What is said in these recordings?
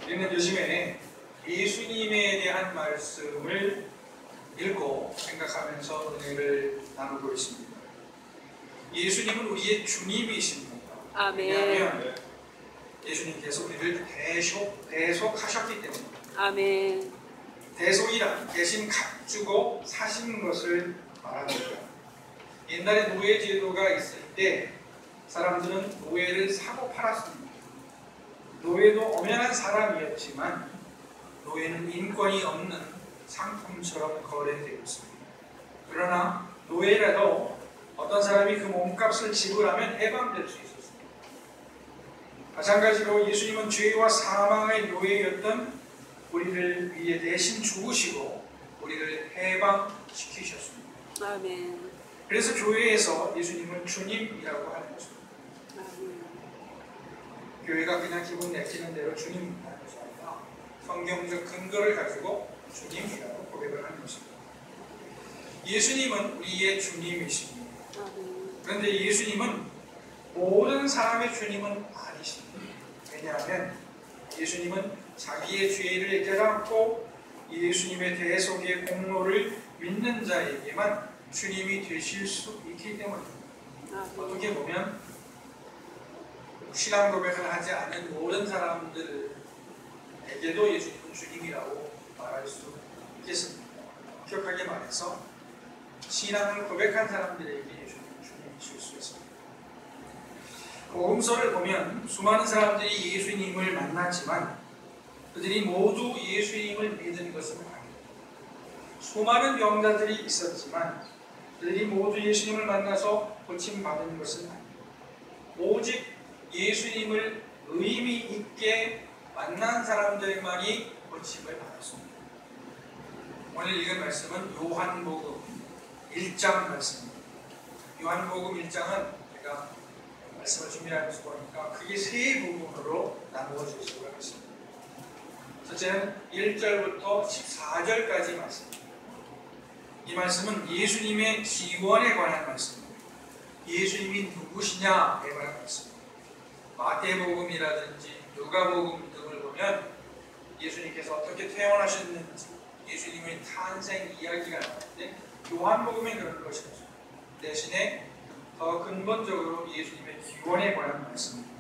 우리는 요즘에 예수님에 대한 말씀을 읽고 생각하면서 은혜를 나누고 있습니다. 예수님은 우리의 주님이십니다. 아멘. 왜냐하면 예수님께서 우리를 대속하셨기 때문에. 아멘. 대속이란 대신 값주고 사신 것을 말합니다. 옛날에 노예 제도가 있을 때 사람들은 노예를 사고 팔았습니다. 노예도 엄연한 사람이었지만 노예는 인권이 없는 상품처럼 거래되었습니다. 그러나 노예라도 어떤 사람이 그 몸값을 지불하면 해방될 수 있었습니다. 마찬가지로 예수님은 죄와 사망의 노예였던 우리를 위해 대신 죽으시고 우리를 해방시키셨습니다. 아멘. 그래서 교회에서 예수님을 주님이라고 하는 것입니다. 아멘. 교회가 그냥 기분 내키는 대로 주님이라는 것이 아니라 성경적 근거를 가지고 주님이라고 고백을 하는 것입니다. 예수님은 우리의 주님이십니다. 아멘. 그런데 예수님은 모든 사람의 주님은 아니십니다. 왜냐하면 예수님은 자기의 죄를 깨닫고 예수님의 대속의 공로를 믿는 자에게만 주님이 되실 수 있기 때문입니다. 어떻게 보면 신앙 고백을 하지 않은 모든 사람들에게도 예수님은 주님이라고 말할 수 있겠습니다. 엄격하게 말해서 신앙을 고백한 사람들에게 예수님은 주님이실 수 있습니다. 복음서를 보면 수많은 사람들이 예수님을 만났지만 그들이 모두 예수님을 믿은 것은 아닙니다. 수많은 병자들이 있었지만 그들이 모두 예수님을 만나서 고침받은 것은 아닙니다. 오직 예수님을 의미 있게 만난 사람들만이 고침을 받았습니다. 오늘 읽은 말씀은 요한복음 1장 말씀입니다. 요한복음 1장은 제가 말씀을 준비하면서 보니까 크게 세 부분으로 나누어져 있다고 하겠습니다. 첫째는 1절부터 14절까지 말씀입니다. 이 말씀은 예수님의 기원에 관한 말씀입니다. 예수님이 누구시냐에 관한 말씀입니다. 마태복음이라든지 누가복음 등을 보면 예수님께서 어떻게 태어나셨는지 예수님의 탄생 이야기가 나오는데 요한복음에 그런 것이 없습니다. 대신에 더 근본적으로 예수님의 기원에 관한 말씀입니다.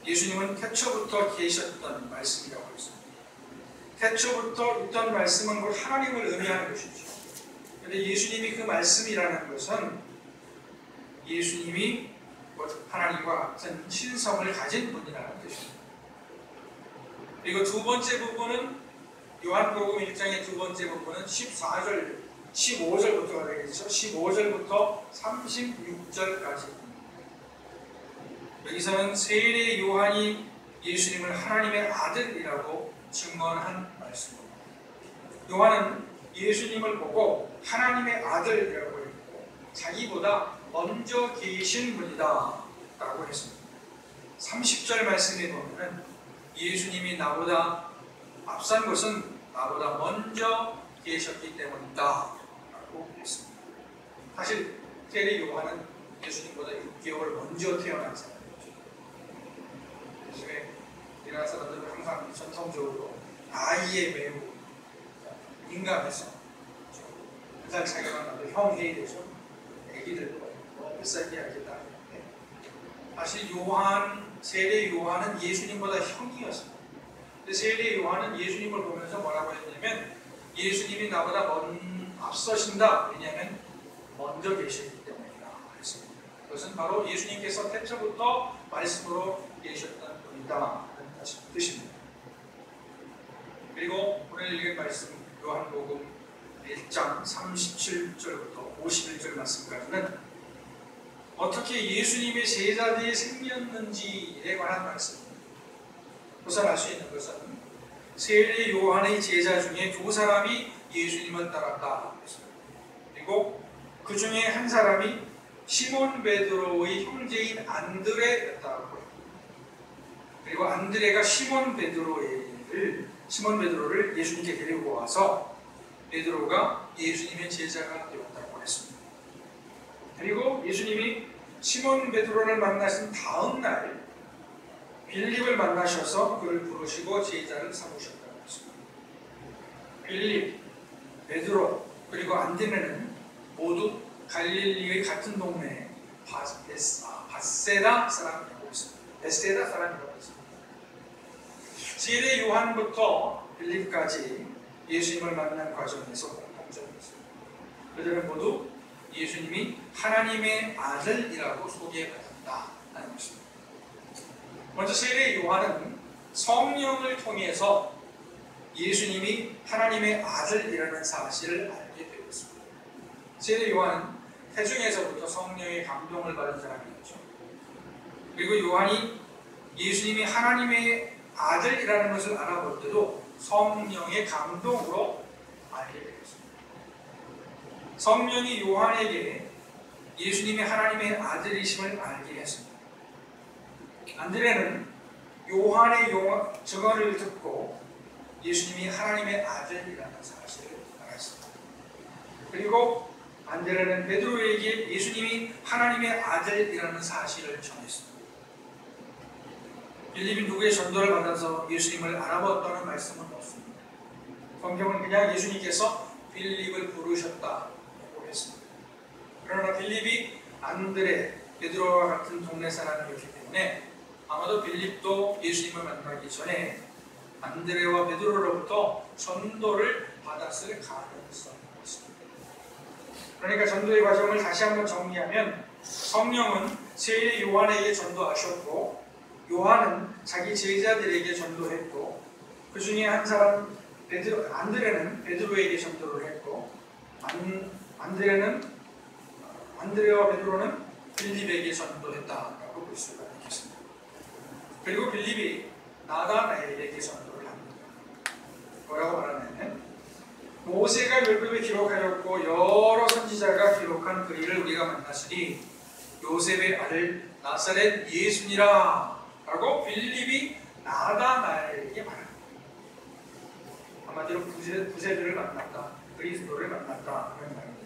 예수님은 태초부터 계셨던 말씀이라고 했습니다. 태초부터 있던 말씀은 곧 하나님을 의미하는 것이죠. 그런데 예수님이 그 말씀이라는 것은 예수님이 하나님과 같은 신성을 가진 분이라는 뜻입니다. 그리고 두 번째 부분은 요한복음 1장의 두 번째 부분은 15절부터가 되겠죠. 15절부터 36절까지. 여기서는 세례 요한이 예수님을 하나님의 아들이라고 증언한 말씀입니다. 요한은 예수님을 보고 하나님의 아들이라고 했고 자기보다 먼저 계신 분이다 라고 했습니다. 30절 말씀에 보면 예수님이 나보다 앞선 것은 나보다 먼저 계셨기 때문이다 라고 했습니다. 사실 세례 요한은 예수님보다 6개월 먼저 태어난 사람이죠. 요즘에 우리나라 사람들은 항상 전통적으로 나이에 매우 민감해서 한 살 차이가 나도 형 해야 되죠. 애기들 몇 살 이야기다. 사실 세례 요한은 예수님보다 형이었습니다. 근데 세례 요한은 예수님을 보면서 뭐라고 했냐면 예수님이 나보다 앞서신다. 왜냐하면 먼저 계시기 때문이다 했습니다. 그것은 바로 예수님께서 태초부터 말씀으로 계셨던 분이다 하는 뜻입니다. 그리고 오늘 읽은 말씀 요한복음 1장 37절부터 51절 말씀까지는 어떻게 예수님의 제자들이 생겼는지에 관한 말씀입니다. 우선 알 수 있는 것은 세례 요한의 제자 중에 두 사람이 예수님을 따랐다 했습니다. 그리고 그 중에 한 사람이 시몬 베드로의 형제인 안드레였다고 합니다. 그리고 안드레가 시몬 베드로를 예수님께 데리고 와서 베드로가 예수님의 제자가 되었다고 했습니다. 그리고 예수님이 시몬 베드로를 만나신 다음 날 빌립을 만나셔서 그를 부르시고 제자를 삼으셨다고 했습니다. 빌립, 베드로, 그리고 안드레는 모두 갈릴리의 같은 동네 바세다 사람이라고 했습니다. 베세다 사람이라고 했습니다. 세례 요한부터 빌립까지 예수님을 만난 과정에서 공통점이 있습니다. 그들은 모두 예수님이 하나님의 아들이라고 소개받았다는 것입니다. 먼저 세례 요한은 성령을 통해서 예수님이 하나님의 아들이라는 사실을 알게 되었습니다. 세례 요한은 태중에서부터 성령의 감동을 받은 사람이었죠. 그리고 요한이 예수님이 하나님의 아들이라는 것을 알아볼 때도 성령의 감동으로 알게 되었습니다. 성령이 요한에게 예수님이 하나님의 아들이심을 알게 했습니다. 안드레는 요한의 증언을 듣고 예수님이 하나님의 아들이라는 사실을 알았습니다. 그리고 안드레는 베드로에게 예수님이 하나님의 아들이라는 사실을 전했습니다. 빌립이 누구의 전도를 받아서 예수님을 알아보았다는 말씀은 없습니다. 성경은 그냥 예수님께서 빌립을 부르셨다고 했습니다. 그러나 빌립이 안드레, 베드로와 같은 동네 사람이었기 때문에 아마도 빌립도 예수님을 만나기 전에 안드레와 베드로로부터 전도를 받았을 가능성이 있습니다. 그러니까 전도의 과정을 다시 한번 정리하면 성령은 세례 요한에게 전도하셨고 요한은 자기 제자들에게 전도했고 그 중에 한 사람 안드레는 베드로에게 전도를 했고 안드레와 베드로는 빌립에게 전도했다라고 볼 수가 있겠습니다. 그리고 빌립이 나다나엘에게 전도를 합니다. 뭐라고 말하냐면 모세가 율법에 기록하였고 여러 선지자가 기록한 그 일을 우리가 만났으니 요셉의 아들 나사렛 예수니라 라고 빌립이 나다나엘에게 말합니다. 한마디로 부세들을 만났다, 그리스도를 만났다 그런 말입니다.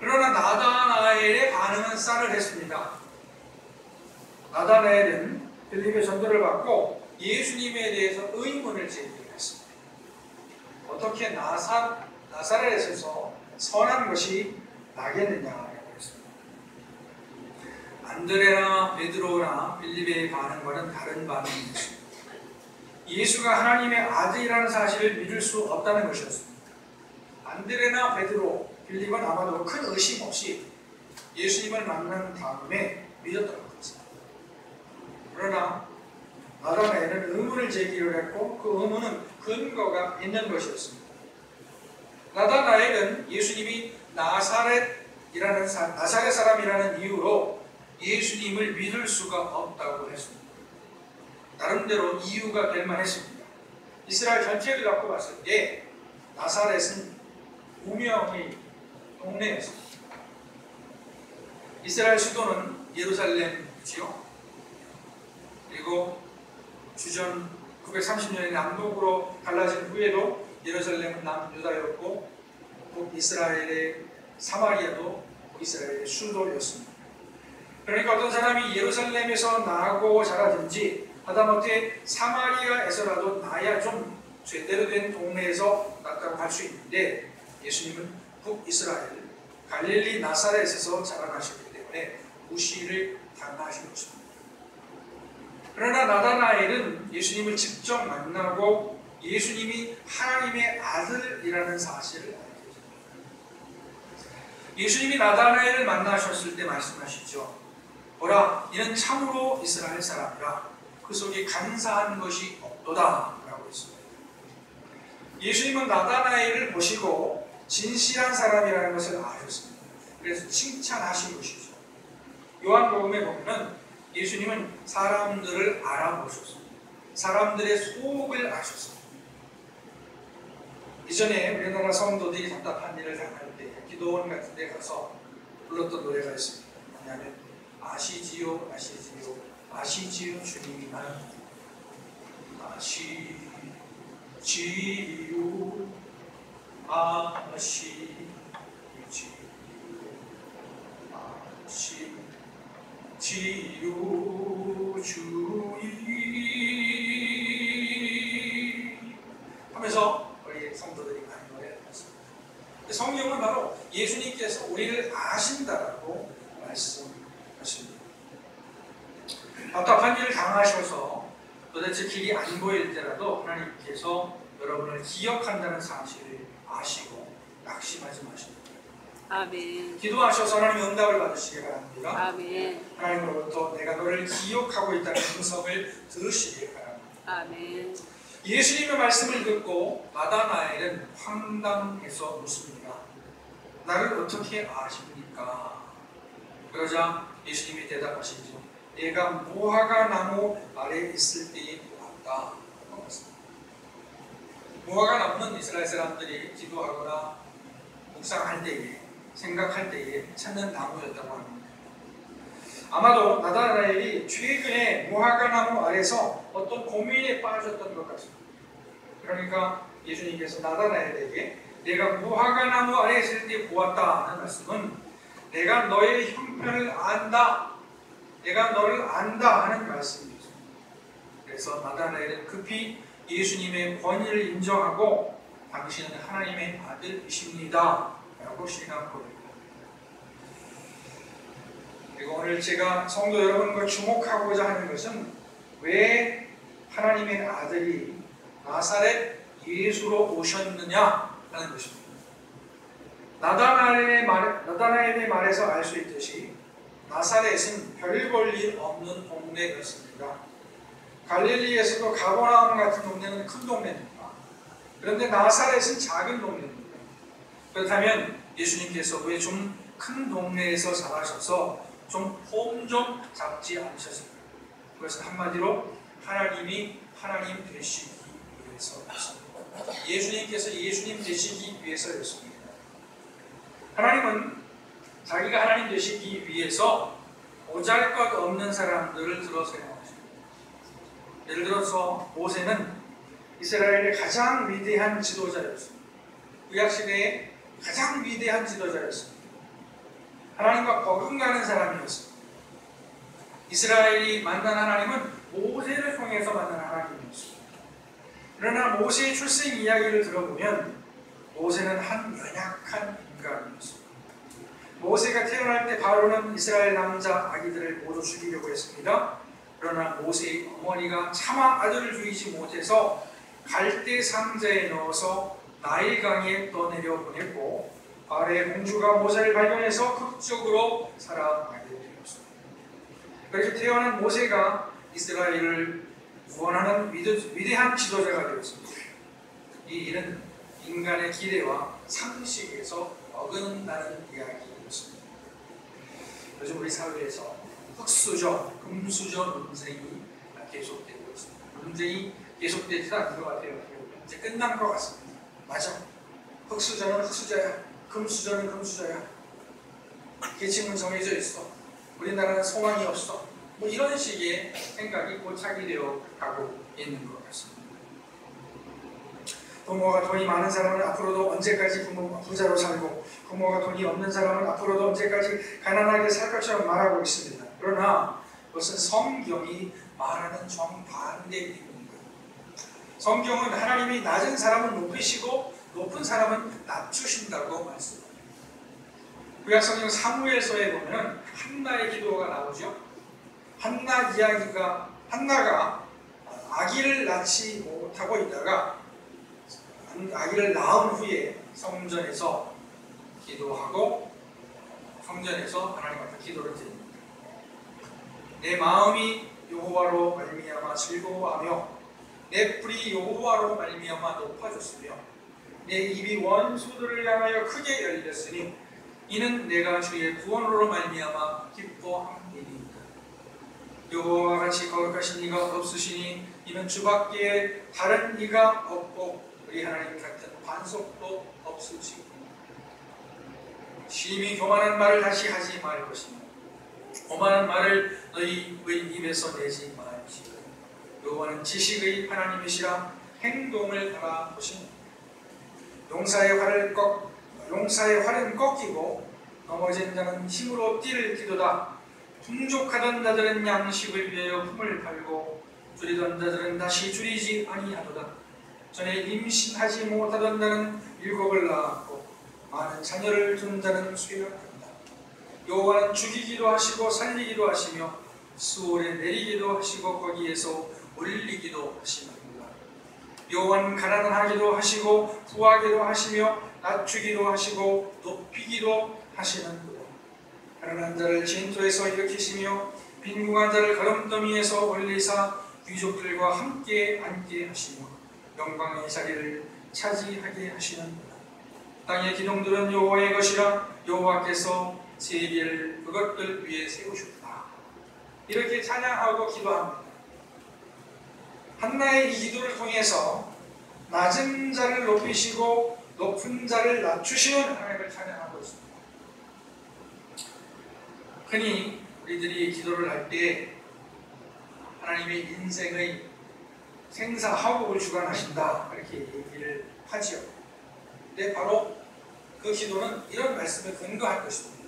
그러나 나다나엘의 반응은 쌀을 했습니다. 나다나엘은 빌립의 전도를 받고 예수님에 대해서 의문을 제기했습니다. 어떻게 나사렛에서 선한 것이 나겠느냐라고 했습니다. 안드레나 베드로나 빌립의 반응과는 다른 반응이었습니다. 예수가 하나님의 아들이라는 사실을 믿을 수 없다는 것이었습니다. 안드레나 베드로, 빌립은 아마도 큰 의심 없이 예수님을 만난 다음에 믿었던 것 같습니다. 그러나 나다나엘은 의문을 제기를 했고 그 의문은 근거가 있는 것이었습니다. 나다나엘은 예수님이 나사렛 사람이라는 이유로 예수님을 믿을 수가 없다고 했습니다. 나름대로 이유가 될 만했습니다. 이스라엘 전체를 갖고 봤을 때 나사렛은 무명의 동네였습니다. 이스라엘 수도는 예루살렘이지요. 그리고 주전 930년에 남북으로 갈라진 후에도 예루살렘은 남유다였고 북이스라엘의 사마리아도 이스라엘의 수도였습니다. 그러니까 어떤 사람이 예루살렘에서 나고 자라든지 하다못해 사마리아에서라도 나야 좀 제대로 된 동네에서 났다고 할 수 있는데 예수님은 북이스라엘 갈릴리 나사렛에서 자라나셨기 때문에 무시를 당하신 것입니다. 그러나 나다나엘은 예수님을 직접 만나고 예수님이 하나님의 아들이라는 사실을 알게 됩니다. 예수님이 나다나엘을 만나셨을 때 말씀하시죠. 보라, 이는 참으로 이스라엘 사람이라 그 속에 간사한 것이 없도다 라고 했습니다. 예수님은 나다나엘을 보시고 진실한 사람이라는 것을 아셨습니다. 그래서 칭찬하신 것이죠. 요한복음에 보면 예수님은 사람들을 알아보셨습니다. 사람들의 속을 아셨습니다. 이전에 우리나라 성도들이 답답한 일을 당할 때 기도원 같은 데 가서 불렀던 노래가 있습니다. 뭐냐면 아시지요 아시지요 아시지요 주님이 나를 아시지요 아시지요 주의 하면서 우리 성도들이 많이 노래했습니다. 성경은 바로 예수님께서 우리를 아신다라고 말씀하십니다. 답답한 일을 당하셔서 도대체 길이 안 보일 때라도 하나님께서 여러분을 기억한다는 사실을 아시고 낙심하지 마십니다. 아멘. 기도하셔서 하나님 응답을 받으시기 바랍니다. 아멘. 하나님으로부터 내가 너를 기억하고 있다는 음성을 들으시기 바랍니다. 아멘. 예수님의 말씀을 듣고 나다나엘은 황당해서 묻습니다. 나를 어떻게 아십니까? 그러자 예수님이 대답하시죠. 내가 무화과 나무 아래 있을 때에 보았다. 무화과 나무는 이스라엘 사람들이 기도하거나 묵상할 때에, 생각할 때에 찾는 나무였다고 합니다. 아마도 나다나엘이 최근에 무화과 나무 아래서 어떤 고민에 빠졌던 것 같습니다. 그러니까 예수님께서 나다나엘에게 내가 무화과 나무 아래 있을 때 보았다 하는 말씀은 내가 너의 형편을 안다, 내가 너를 안다 하는 말씀이죠. 그래서 나다나엘은 급히 예수님의 권위를 인정하고 당신은 하나님의 아들이십니다 라고 시인하고, 그리고 오늘 제가 성도 여러분과 주목하고자 하는 것은 왜 하나님의 아들이 나사렛 예수로 오셨느냐 하는 것입니다. 나다나엘의 말에서 알 수 있듯이 나사렛은 별 볼 일 없는 동네였습니다. 갈릴리에서도 가버나움 같은 동네는 큰 동네입니다. 그런데 나사렛은 작은 동네입니다. 그렇다면 예수님께서 왜 좀 큰 동네에서 자라셔서 좀 폼 좀 잡지 않으셨을까요? 그것은 한마디로 하나님이 하나님 되시기 위해서였습니다. 예수님께서 예수님 되시기 위해서였습니다. 하나님은 자기가 하나님 되시기 위해서 보잘것없는 사람들을 들어 사용하십니다. 예를 들어서 모세는 이스라엘의 가장 위대한 지도자였습니다. 구약시대의 가장 위대한 지도자였습니다. 하나님과 버금가는 사람이었습니다. 이스라엘이 만난 하나님은 모세를 통해서 만난 하나님이었습니다. 그러나 모세의 출생 이야기를 들어보면 모세는 한 연약한 인간이었습니다. 모세가 태어날 때 바로는 이스라엘 남자 아기들을 모두 죽이려고 했습니다. 그러나 모세의 어머니가 차마 아들을 죽이지 못해서 갈대 상자에 넣어서 나일강에 떠내려 보냈고, 바로의 공주가 모세를 발견해서 극적으로 살아나게 되었습니다. 그렇게 태어난 모세가 이스라엘을 구원하는 위대한 지도자가 되었습니다. 이 일은 인간의 기대와 상식에서 어긋난다는 이야기였습니다. 요즘 우리 사회에서 흑수저, 금수저 논쟁이 계속되고 있습니다. 논쟁이 계속되지 않는 것 같아요. 이제 끝난 것 같습니다. 맞아. 흑수저는 흑수저야. 금수저는 금수저야. 계층은 정해져 있어. 우리나라는 소망이 없어. 뭐 이런 식의 생각이 고착이 되어 가고 있는 것 같습니다. 부모가 돈이 많은 사람은 앞으로도 언제까지 부자로 살고, 부모가 돈이 없는 사람은 앞으로도 언제까지 가난하게 살 것처럼 말하고 있습니다. 그러나 그것은 성경이 말하는 정반대입니다. 성경은 하나님이 낮은 사람은 높이시고 높은 사람은 낮추신다고 말씀합니다. 구약성경 사무엘서에 보면 한나의 기도가 나오죠. 한나가 아기를 낳지 못하고 있다가 아기를 낳은 후에 성전에서 기도하고 성전에서 하나님 앞에 기도를 드립니다. 내 마음이 여호와로 말미암아 즐거워하며 내 뿔이 여호와로 말미암아 높아졌으며 내 입이 원수들을 향하여 크게 열렸으니 이는 내가 주의 구원으로 말미암아 기뻐함이니이다. 여호와와 같이 거룩하신 이가 없으시니 이는 주밖에 다른 이가 없고 우리 하나님 같은 반석도 없으시고 심히 교만한 말을 다시 하지 말 것이며 오만한 말을 너희 입에서 내지 말지어다. 여호와는 지식의 하나님이시라 행동을 알아보십니다. 용사의 활은 꺾이고 넘어진 자는 힘으로 뛸 기도다. 풍족하던 자들은 양식을 위하여 품을 팔고 줄이던 자들은 다시 줄이지 아니하도다. 전에 임신하지 못하던 자는 7을 낳았고 많은 자녀를 둔 자는 쇠약한다. 여호와는 죽이기도 하시고 살리기도 하시며 수월에 내리기도 하시고 거기에서 올리기도 하시느니라. 여호와는 가난하기도 하시고 부하기도 하시며 낮추기도 하시고 높이기도 하시는구나. 가난한 자를 진토에서 일으키시며 빈궁한 자를 가lum더미에서 올리사 귀족들과 함께 앉게 하시며 영광의 자리를 차지하게 하시는구나. 땅의 기둥들은 여호와의 것이라 여호와께서 세계를 그것들 위에 세우셨다. 이렇게 찬양하고 기도합니다. 한나의 이 기도를 통해서 낮은 자를 높이시고 높은 자를 낮추시는 하나님을 찬양하고 있습니다. 흔히 우리들이 기도를 할 때 하나님의 인생의 생사하복을 주관하신다 이렇게 얘기를 하지요. 근데 바로 그 기도는 이런 말씀에 근거할 것입니다.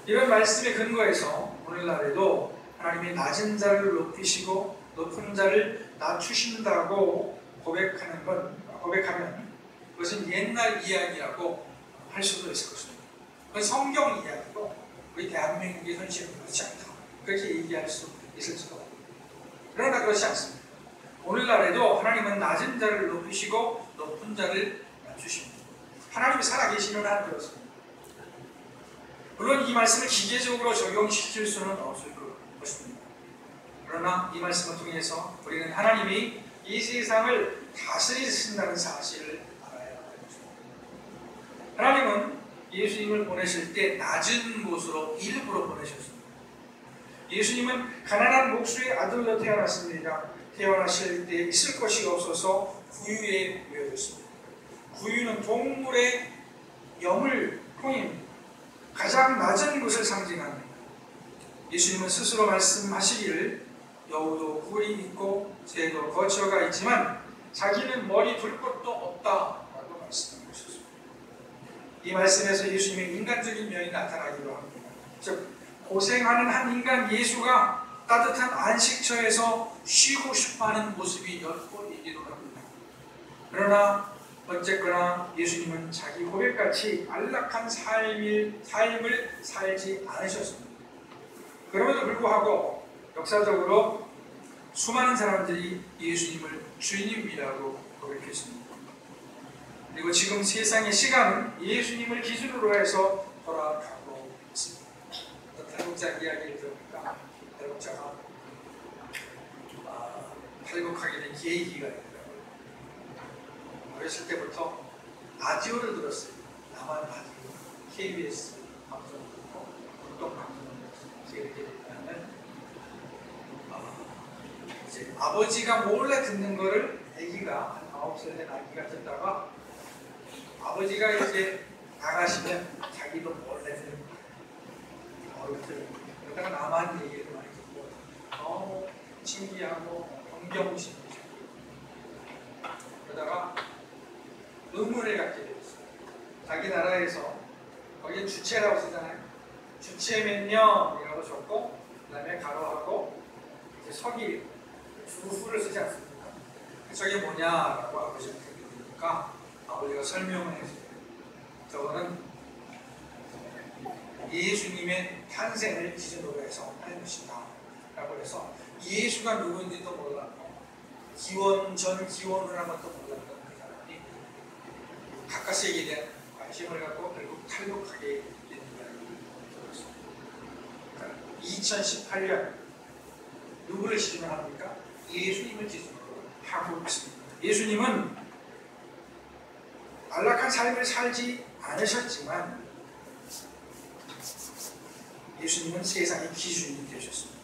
이런 말씀에 근거해서 오늘날에도 하나님의 낮은 자를 높이시고 높은 자를 낮추신다고 고백하면 그것은 옛날 이야기라고 할 수도 있을 것입니다. 그건 성경 이야기고 우리 대한민국의 현실은 그렇지 않다. 그렇게 얘기할 수 있을지도 모릅니다. 그러나 그렇지 않습니다. 오늘날에도 하나님은 낮은 자를 높이시고 높은 자를 낮추십니다. 하나님이 살아계시는 한 그렇습니다. 물론 이 말씀을 기계적으로 적용시킬 수는 없을 것입니다. 그러나 이 말씀을 통해서 우리는 하나님이 이 세상을 다스리신다는 사실을 알아야 하는 것입니다. 하나님은 예수님을 보내실 때 낮은 곳으로 일부러 보내셨습니다. 예수님은 가난한 목수의 아들로 태어났습니다. 태어나실 때 있을 것이 없어서 구유에 놓여졌습니다. 구유는 동물의 염을 통입니다. 가장 낮은 것을 상징합니다. 예수님은 스스로 말씀하시기를 여우도 굴이 있고 새도 거처가 있지만 자기는 머리 둘 것도 없다라고 말씀하셨습니다. 이 말씀에서 예수님의 인간적인 면이 나타나기도 합니다. 즉 고생하는 한 인간 예수가 따뜻한 안식처에서 쉬고 싶어하는 모습이 엿보이기도 합니다. 그러나 어쨌거나 예수님은 자기 고백같이 안락한 삶을 살지 않으셨습니다. 그럼에도 불구하고 역사적으로 수많은 사람들이 예수님을 주님이라고 고백했습니다. 그리고 지금 세상의 시간은 예수님을 기준으로 해서 돌아가고 있습니다. 탈북자 이야기를 들으니까 탈북자가 탈북하게 된 계기가 있더라고요. 어렸을 때부터 라디오를 들었어요. 남한 라디오, KBS 방송을 듣고 어떤 방송을 들었어요. 이렇게 되면 이제 아버지가 몰래 듣는 거를 아기가 한 9살 된 아기가 듣다가 아버지가 이제 나가시면 자기도 몰래 듣는 거예요. 그러다가 남한 얘기를 많이 듣고 너무 신기하고 경경심이 그러다가 의문을 갖게 되었어요. 자기 나라에서 거기에 주체라고 쓰잖아요. 주체면요이라고 적고 그 다음에 가로하고 이제 서기 주후를 쓰지 않습니까? 저게 뭐냐라고 아버지한테 물으니까 아버지가 설명을 해줘요. 저거는 예수님의 탄생을 기준으로 해서 하는 것이다 라고 해서 예수가 누구인지도 몰랐고 기원 전 기원을 한 것도 몰랐던 그 사람이 가까스에게 대한 관심을 갖고 결국 탈북하게 되는 이야기를 들었습니다. 2018년 누구를 기준으로 합니까? 예수님을 기준으로 하고 있습니다. 예수님은 안락한 삶을 살지 않으셨지만 예수님은 세상의 기준이 되셨습니다.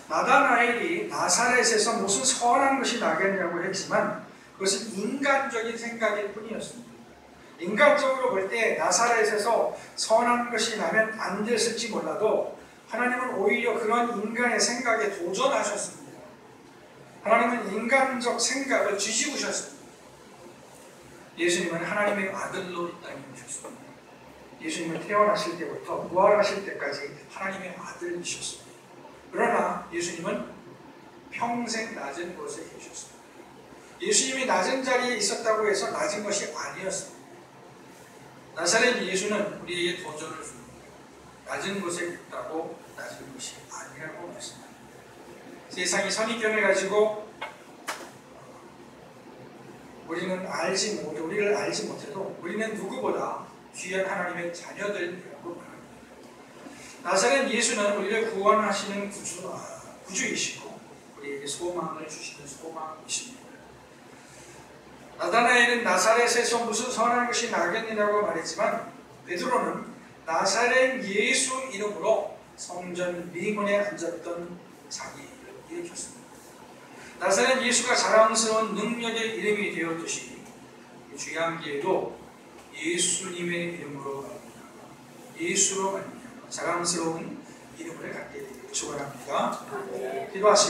나다나엘이 나사렛에서 무슨 선한 것이 나겠냐고 했지만 그것은 인간적인 생각일 뿐이었습니다. 인간적으로 볼 때 나사렛에서 선한 것이 나면 안 됐을지 몰라도 하나님은 오히려 그런 인간의 생각에 도전하셨습니다. 하나님은 인간적 생각을 뒤집으셨습니다. 예수님은 하나님의 아들로 이 땅에 오셨습니다. 예수님은 태어나실 때부터 부활하실 때까지 하나님의 아들이셨습니다. 그러나 예수님은 평생 낮은 곳에 계셨습니다. 예수님이 낮은 자리에 있었다고 해서 낮은 것이 아니었습니다. 나사렛 예수는 우리에게 도전을 줍니다. 낮은 곳에 있다고 낮은 것이 아니라고 말씀합니다. 세상이 선입견을 가지고 우리를 알지 못해도 우리는 누구보다 귀한 하나님의 자녀들이라고 말합니다. 나사렛 예수는 우리를 구원하시는 구주이시고 우리에게 소망을 주시는 소망이십니다. 나다나엘은 나사렛에서 무슨 선한 것이 나겠느냐고 말했지만 베드로는 나사렛 예수 이름으로 성전 미문에 앉았던 자기를 일으켰습니다. 나사렛 예수가 자랑스러운 능력의 이름이 되었듯이 중요한 기회도 예수님의 이름으로 예수로 자랑스러운 이름을 갖게 되기를 축원합니다. 기도하시겠습니다.